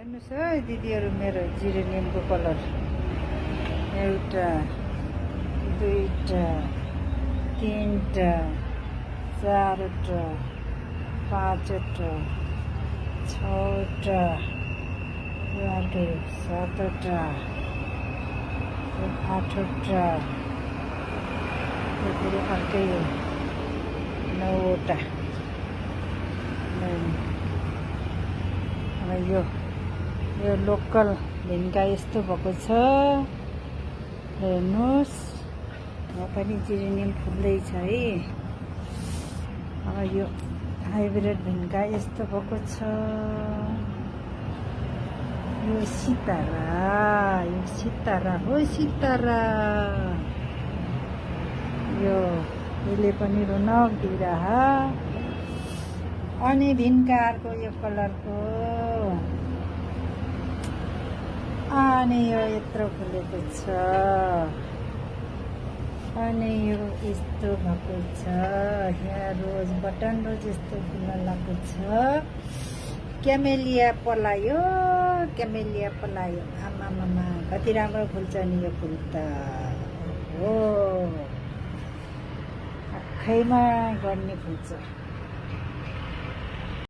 हेर्नुस् है दिदीहरु मेरो जिरेनियमको कलर एउटा दुईटा तीनटा चारवटा पाँचवटा छवटा आठवटा सातवटा आठवटा फेरि अर्कै नौवटा अब यो लोकल भिन्का यस्तो भएको छ हेर्नुहोस्। यहाँ पनि जिरेनियम फुल्दैछ है। अब यो हाइब्रिड भिन्का यस्तो भएको छ। यो सितारा हो सितारा। यसले पनि रौनक दिइरहा। अनि भिन्का अर्को यो कलरको अनि यो यत्रो फुलेको छ। अनि यो यस्तो भएको छ। यहाँ रोज बटन रोज यस्तो फुल्न लागेको छ। क्यामेलिया पलायो आमामामा कति राम्रो फुल्छ नि यो फुल त हो। आँखैमा गर्ने फुल्छ।